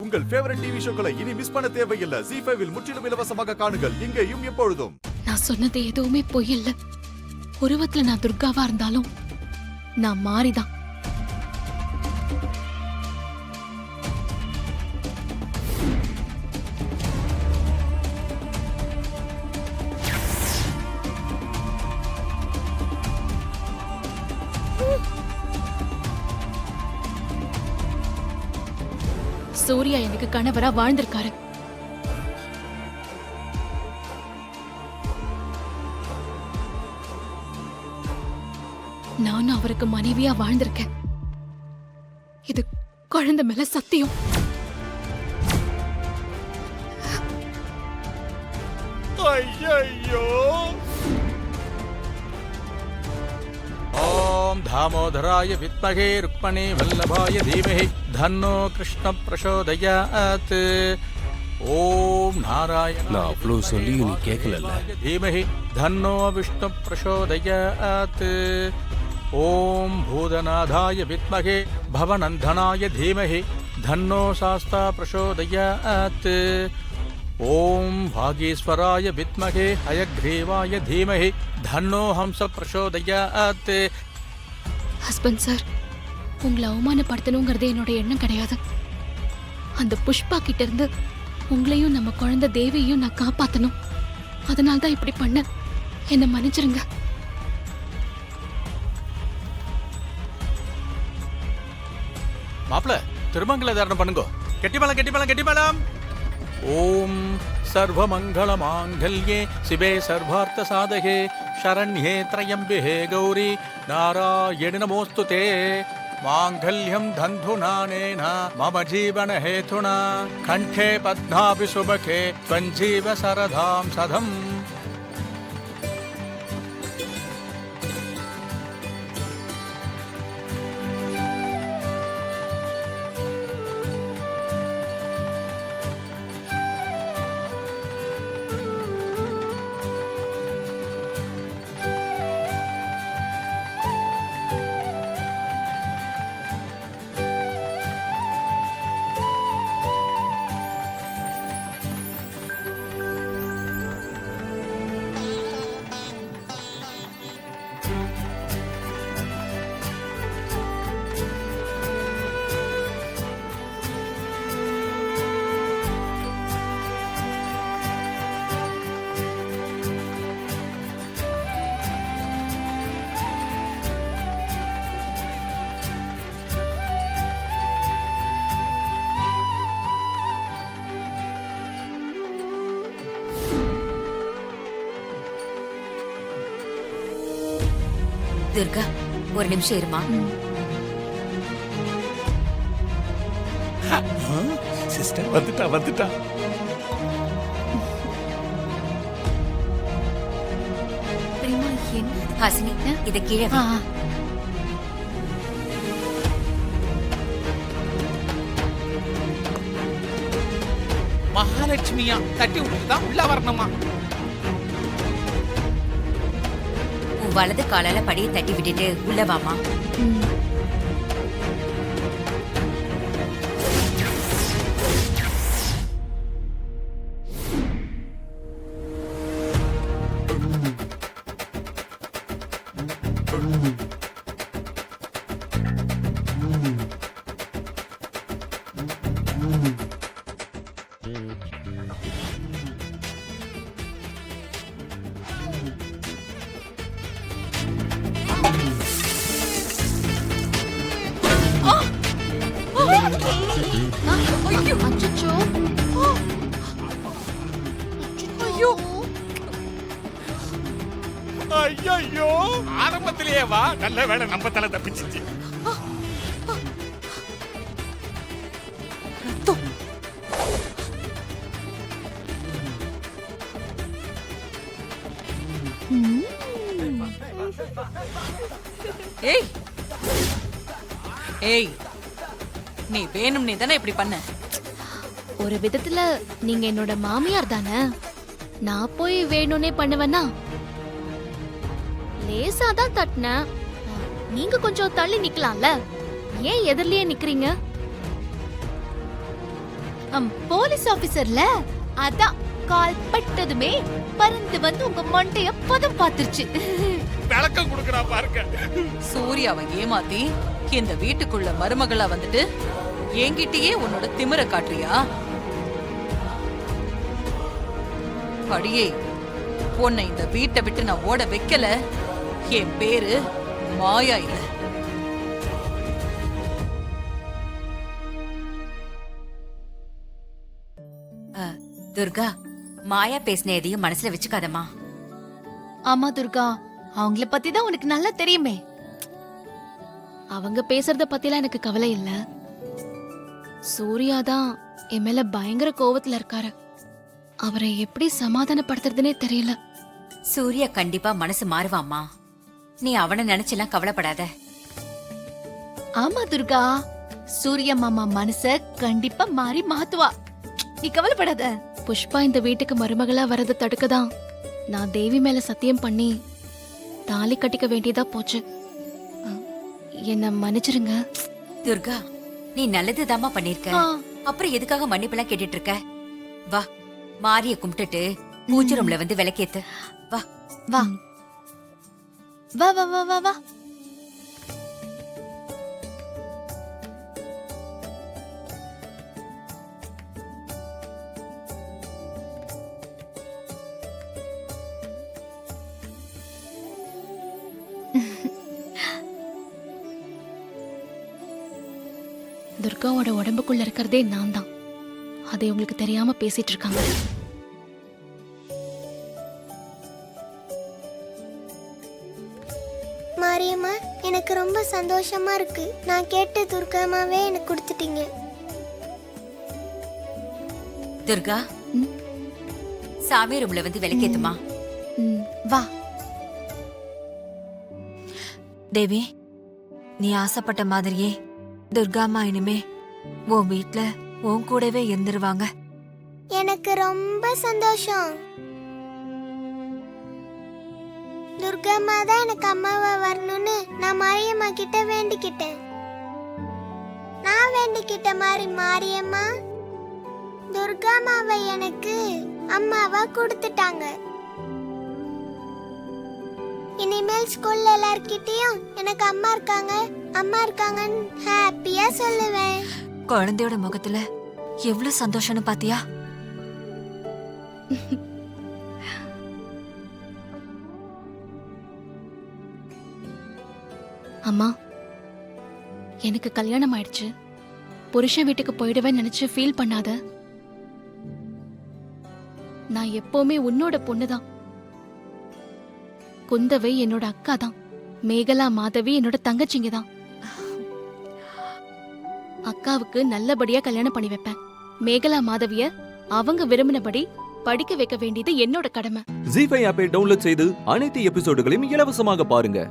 உங்கள் favourite TV ஷோக்களை இனி miss பண்ண தேவையில்லை. ZEE5 இல் முற்றிலும் இலவசமாக காணுங்கள், இங்கேயும் எப்பொழுதும். நான் சொன்னது எதுவுமே பொய் இல்ல. உருவத்துல நான் துர்காவா இருந்தாலும் நான் மாறிதான். சூர்யா எனக்கு கணவரா வாழ்ந்திருக்காரு. நானும் அவருக்கு மனைவியா வாழ்ந்திருக்கேன். இது குழந்தை மேல சத்தியம். ஐயோ! ஓம் தாமோதராய வித்மகே ருக்மணி வல்லபாய தீமஹி தன்னோ கிருஷ்ண பிரசோதயாத். ஓம் நாராயண. நான் அவ்வளவு சொல்லியும் நீ கேட்கல. தீமஹி தன்னோ விஷ்ணு பிரசோதயாத். ஓம் பூதநாதாய வித்மகே பவநந்தனாய தீமஹி தன்னோ சாஸ்தா பிரசோதயாத். ஓம் பாகீஸ்வராய வித்மகே ஹயக்ரீவாய தீமஹி தன்னோ ஹம்ச பிரசோதயாத். ஹஸ்பண்ட் சார், உங்களை அவமானப்படுத்தணுங்கிறது என்னோட எண்ணம் கிடையாது. அந்த புஷ்பா கிட்ட இருந்து உங்களையும் நம்ம குழந்தை தேவியையும் நான் காப்பாத்தணும். அதனால்தான் இப்படி பண்ண. என்ன மன்னிச்சிருங்க. மாப்ள, திருமங்கல தாரணம் பண்ணுங்க. கெட்டிமலம் கெட்டிமலம் கெட்டிமலம். ஓம் சர்வமங்கள மாங்கல்யே சிவே சர்வார்த்த சாதகே சரண்யே த்ரயம்பிஹே கௌரி நாராயணி நமோஸ்துதே. மாங்கல்யம் தந்துநானேன மம ஜீவன ஹேதுனா கண்டே பத்மாபி சுபகே த்வஞ்சீவ சரதாம் சதம். துர்கா, ஒரு நிமிஷம் இருமா. சிஸ்டர் வந்துட்டா. பிரேமா, என்ன? ஹாசினி, இத கீழே வை. மகாலட்சுமியா தட்டி விட்டுதான் உள்ள வரணுமா? வலது காலால படியை தட்டி விட்டுட்டு உள்ள வாமா. ஐயோ, ஆரம்பத்திலேயே வா. நல்ல வேளை நம்ம தலை தப்பிச்சிச்சு. ஏய் ஏய், நீ வேணும்னே தானே இப்படி பண்ண? ஒரு விதத்துல நீங்க என்னோட மாமியார் தானே. நான் போய் வேணும்னே பண்ணுவேன்னா? லேசா தான் தட்டினேன். நீங்க கொஞ்சம் தள்ளி நிக்கலாம்ல. ஏன் எதிரிலேயே நிக்கிறீங்க? போலீஸ் ஆபீசர்ல அதான் கால் பட்டதுமே பறந்து வந்து உங்க மண்டைய பதம் பாத்துருச்சு. விளக்கம் கொடுக்கறா பாருங்க. சூர்யாவை ஏமாத்தி இந்த வீட்டுக்குள்ள மருமகளா வந்துட்டு என்கிட்டயே உன்னோட திமிர காட்டுறியா? அடியே, உன்னை இந்த வீட்டை விட்டு நான் ஓட வைக்கல. என் பேரு மாயா இல்ல. துர்கா, மாயா பேசின எதையும் மனசுல வச்சுக்காதம்மா. ஆமா துர்கா, அவங்கள பத்தி தான் உனக்கு நல்லா தெரியுமே. அவங்க பேசுறத பத்திலாம் எனக்கு கவலை இல்ல. சூர்யா தான் என் மேல பயங்கர கோவத்துல இருக்காரு. அவரை எப்படி சமாதானப்படுத்துறதுனே தெரியல. சூர்யா கண்டிப்பா மனசு மாறுவாம்மா. நீ அவனை நினைச்செல்லாம் கவலைப்படாத. ஆமா துர்கா, சூர்யா மாமா மனச கண்டிப்பா மாறி மாத்துவா. நீ கவலைப்படாத. புஷ்பா இந்த வீட்டுக்கு மருமகளா வரத தடுக்கதான் நான் தேவி மேல சத்தியம் பண்ணி தாலி கட்டிக்க வேண்டியதா போச்சு. என்ன மன்னிச்சிருங்க. துர்கா, நீ நல்லதுதாம்மா பண்ணிருக்க. அப்புறம் எதுக்காக மன்னிப்பெல்லாம் கேட்டுட்டு இருக்க? வா, மாரிய கும்பிட்டுட்டு பூஜை ரூம்ல வந்து விளக்கேத்து. வா வா வா வா வா வா வா. துர்காவோட உடம்புக்குள்ள இருக்கிறதே நான் தான். அதை உங்களுக்கு தெரியாம பேசிட்டு இருக்காங்க. மாரியம்மா, எனக்கு ரொம்ப சந்தோஷமா இருக்கு. நான் கேட்ட துர்காமாவே எனக்கு கொடுத்துட்டீங்க. துர்கா, சாமி ரூம்ல வந்து விளக்கேத்துமா. வா. தேவி, நீ ஆசைப்பட்ட மாதிரியே துர்காமா இனிமே உன் வீட்ல உன் கூடவே இருந்துருவாங்க. எனக்கு ரொம்ப சந்தோஷம். துர்காமா தான் எனக்கு அம்மாவா வரணும்னு நான் மாரியம்மா கிட்ட வேண்டிக்கிட்டேன். நான் வேண்டிக்கிட்ட மாதிரி மாரியம்மா துர்காமாவை எனக்கு அம்மாவா கொடுத்துட்டாங்க. இனிமேல் ஸ்கூல்ல எல்லார்கிட்டயும் எனக்கு அம்மா இருக்காங்கன்னு ஹாப்பியா சொல்லுவேன். குழந்தையோட முகத்துல எவ்வளவு சந்தோஷம்னு பாத்தியா? அம்மா, எனக்கு கல்யாணம் ஆயிடுச்சு. புருஷன் வீட்டுக்கு போயிடுவேன் நினைச்சு ஃபீல் பண்ணாத. நான் எப்பவுமே உன்னோட பொண்ணுதான். குந்தவை என்னோட அக்கா தான். மேகலா, மாதவி என்னோட தங்கச்சிங்க தான். அக்காவுக்கு நல்லபடியா கல்யாணம் பண்ணி வைப்பேன். மேகலா, மாதவிய அவங்க விரும்பினபடி படிக்க வைக்க வேண்டியது என்னோட கடமை. ஜீ5 ஆப்பை டவுன்லோட் செய்து அனைத்து எபிசோடுகளையும் இலவசமாக பாருங்க.